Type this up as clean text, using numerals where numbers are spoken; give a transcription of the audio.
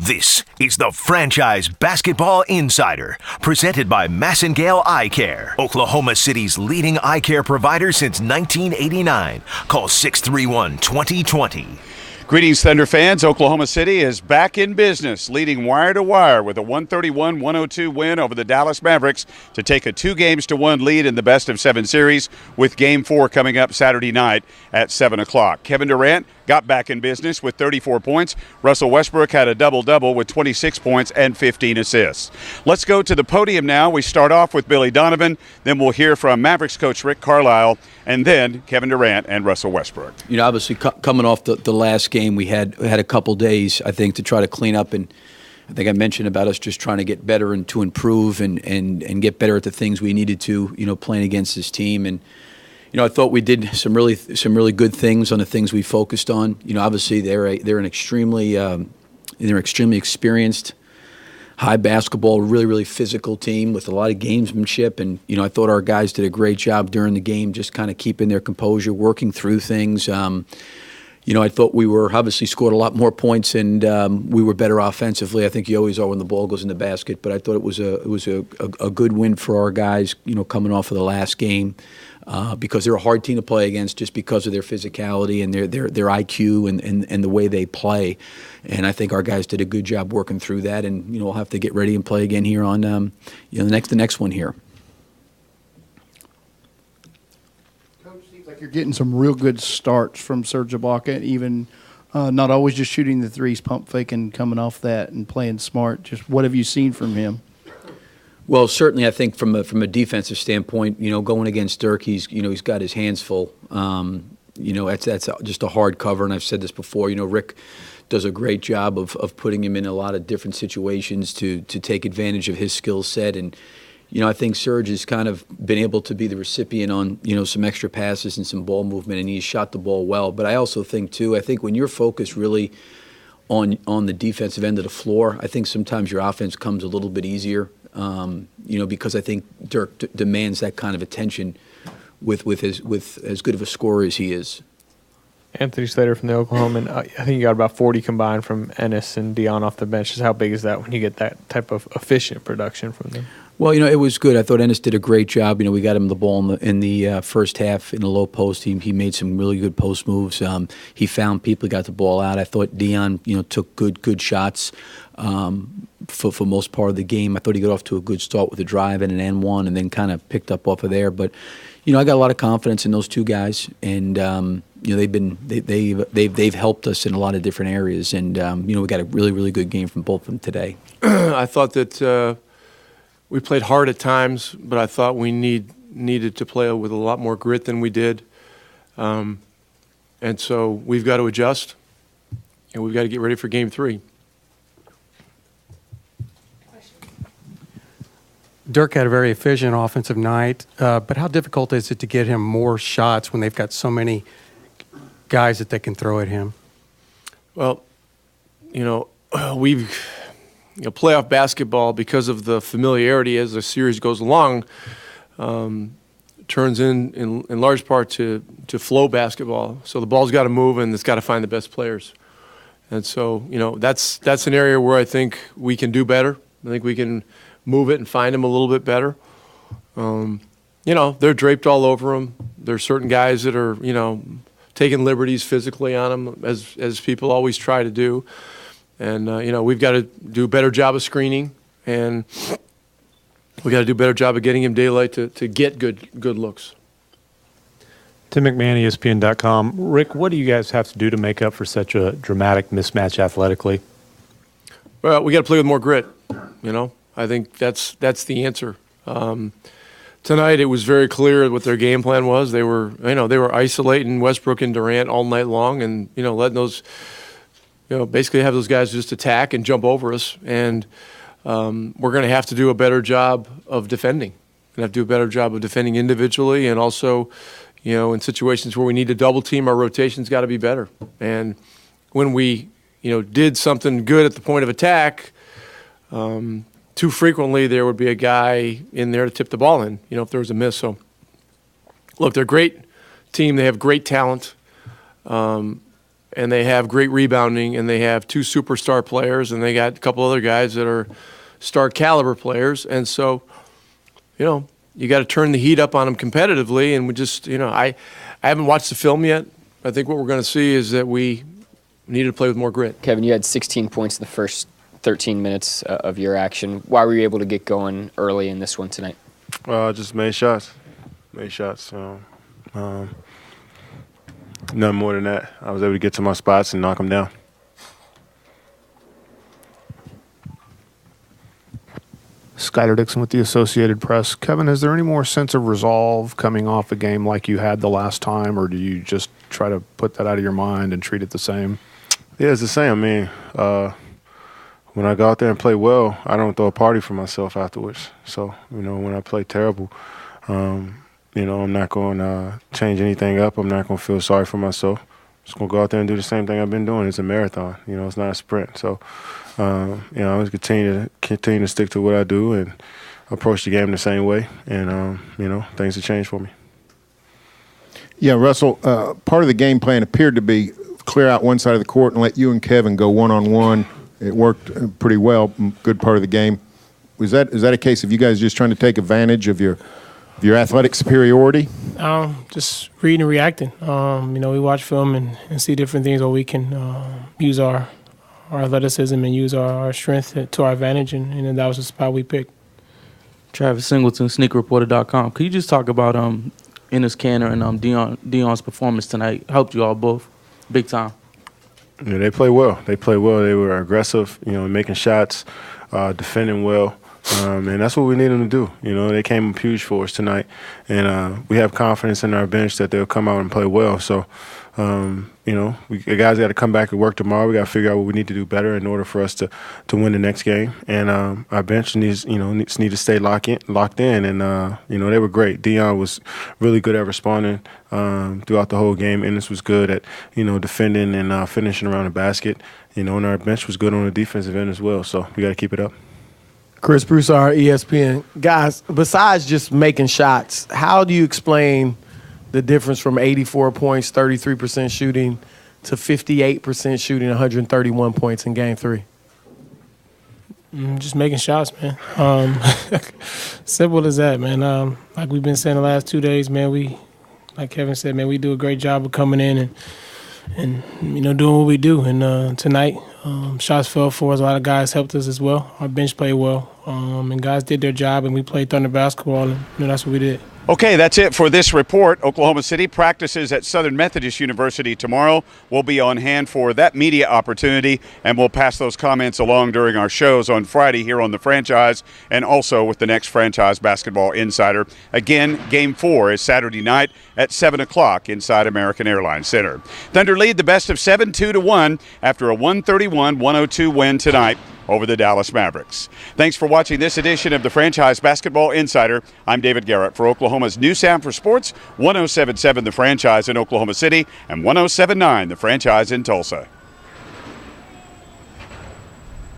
This is the Franchise Basketball Insider, presented by Massengale Eye Care, Oklahoma City's leading eye care provider since 1989. Call 631-2020. Greetings, Thunder fans. Oklahoma City is back in business, leading wire to wire with a 131-102 win over the Dallas Mavericks to take a 2-1 lead in the best-of-7 series, with Game 4 coming up Saturday night at 7 o'clock. Kevin Durant got back in business with 34 points. Russell Westbrook had a double-double with 26 points and 15 assists. Let's go to the podium now. We start off with Billy Donovan, then we'll hear from Mavericks coach Rick Carlisle, and then Kevin Durant and Russell Westbrook. You know, obviously coming off the last game, we had a couple days, I think, to try to clean up, and I think I mentioned about us just trying to get better and to improve and get better at the things we needed to, you know, playing against this team. And you know, I thought we did some really good things on the things we focused on. You know, obviously they're an extremely experienced, high basketball, really physical team with a lot of gamesmanship. And you know, I thought our guys did a great job during the game, just kind of keeping their composure, working through things. You know, I thought we were obviously scored a lot more points, and we were better offensively. I think you always are when the ball goes in the basket. But I thought it was a good win for our guys. You know, coming off of the last game. Because they're a hard team to play against, just because of their physicality and their IQ and the way they play. And I think our guys did a good job working through that. And you know, we'll have to get ready and play again here on the next one here. Coach, seems like you're getting some real good starts from Serge Ibaka, even not always just shooting the threes, pump faking, coming off that and playing smart. Just what have you seen from him? Well, certainly, I think from a defensive standpoint, you know, going against Dirk, he's got his hands full. You know, that's just a hard cover, and I've said this before. You know, Rick does a great job of putting him in a lot of different situations to take advantage of his skill set. And you know, I think Serge has kind of been able to be the recipient on, you know, some extra passes and some ball movement, and he's shot the ball well. But I also think too, I think when you're focused really on the defensive end of the floor, I think sometimes your offense comes a little bit easier. You know, because I think Dirk demands that kind of attention with as good of a scorer as he is. Anthony Slater from the Oklahoman, I think you got about 40 combined from Ennis and Dion off the bench. Just how big is that when you get that type of efficient production from them? Well, you know, it was good. I thought Ennis did a great job. You know, we got him the ball in the first half in the low post. He made some really good post moves. He found people, got the ball out. I thought Dion, you know, took good shots for most part of the game. I thought he got off to a good start with a drive and an N1, and then kind of picked up off of there. But you know, I got a lot of confidence in those two guys, and you know, they've helped us in a lot of different areas. And you know, we got a really good game from both of them today. I thought that we played hard at times, but I thought we needed to play with a lot more grit than we did. And so we've got to adjust, and we've got to get ready for Game 3. Dirk had a very efficient offensive night, but how difficult is it to get him more shots when they've got so many guys that they can throw at him? Well, you know, playoff basketball, because of the familiarity as the series goes along, turns in large part to flow basketball. So the ball's got to move, and it's got to find the best players. And so, you know, that's an area where I think we can do better. I think we can move it and find them a little bit better. You know, they're draped all over them. There's certain guys that are, you know, taking liberties physically on them, as people always try to do. And, you know, we've got to do a better job of screening, and we got to do a better job of getting him daylight to get good looks. Tim McMahon, ESPN.com. Rick, what do you guys have to do to make up for such a dramatic mismatch athletically? Well, we got to play with more grit, you know. I think that's the answer. Tonight it was very clear what their game plan was. They were isolating Westbrook and Durant all night long, and you know, letting those, you know, basically have those guys just attack and jump over us. And we're going to have to do a better job of defending. We're going to have to do a better job of defending individually, and also, you know, in situations where we need to double team, our rotation's got to be better. And when we, you know, did something good at the point of attack, too frequently there would be a guy in there to tip the ball in, you know, if there was a miss. So, look, they're a great team. They have great talent. and they have great rebounding, and they have 2 superstar players, and they got a couple other guys that are star caliber players. And so, you got to turn the heat up on them competitively. And we just, I haven't watched the film yet. I think what we're going to see is that we need to play with more grit. Kevin, you had 16 points in the first 13 minutes of your action. Why were you able to get going early in this one tonight? Just made shots. Nothing more than that. I was able to get to my spots and knock them down. Skyler Dixon with the Associated Press. Kevin, is there any more sense of resolve coming off a game like you had the last time, or do you just try to put that out of your mind and treat it the same? Yeah, it's the same. I mean, when I go out there and play well, I don't throw a party for myself afterwards. So, when I play terrible, I'm not going to change anything up. I'm not going to feel sorry for myself. I'm just going to go out there and do the same thing I've been doing. It's a marathon. It's not a sprint. So, I always continue to stick to what I do and approach the game the same way. And, things have changed for me. Yeah, Russell, part of the game plan appeared to be clear out one side of the court and let you and Kevin go one-on-one. It worked pretty well, good part of the game. Is that a case of you guys just trying to take advantage of your athletic superiority? Just reading and reacting. We watch film and see different things where we can use our athleticism and use our strength to our advantage, and that was the spot we picked. Travis Singleton, SneakerReporter.com. Could you just talk about Enes Kanter and Deion's performance tonight? Helped you all both big time. Yeah, they play well. They were aggressive, making shots, defending well. And that's what we need them to do. They came up huge for us tonight. And we have confidence in our bench that they'll come out and play well. So, the guys got to come back and work tomorrow. We got to figure out what we need to do better in order for us to win the next game. And our bench needs to stay locked in. And, they were great. Deion was really good at responding throughout the whole game. Ennis was good at, defending and finishing around the basket. And our bench was good on the defensive end as well. So we got to keep it up. Chris Broussard, ESPN. Guys, besides just making shots, how do you explain the difference from 84 points, 33% shooting, to 58% shooting, 131 points in Game 3? Just making shots, man. Simple as that, man. Like we've been saying the last 2 days, man, like Kevin said, man, we do a great job of coming in and doing what we do. And tonight, shots fell for us. A lot of guys helped us as well. Our bench played well. And guys did their job, and we played Thunder basketball, and that's what we did. Okay, that's it for this report. Oklahoma City practices at Southern Methodist University tomorrow. We'll be on hand for that media opportunity, and we'll pass those comments along during our shows on Friday here on The Franchise and also with the next Franchise Basketball Insider. Again, Game 4 is Saturday night at 7 o'clock inside American Airlines Center. Thunder lead the best of 7 2-1 after a 131-102 win tonight over the Dallas Mavericks. Thanks for watching this edition of the Franchise Basketball Insider. I'm David Garrett for Oklahoma's new sound for sports, 107.7 The Franchise in Oklahoma City and 107.9 The Franchise in Tulsa.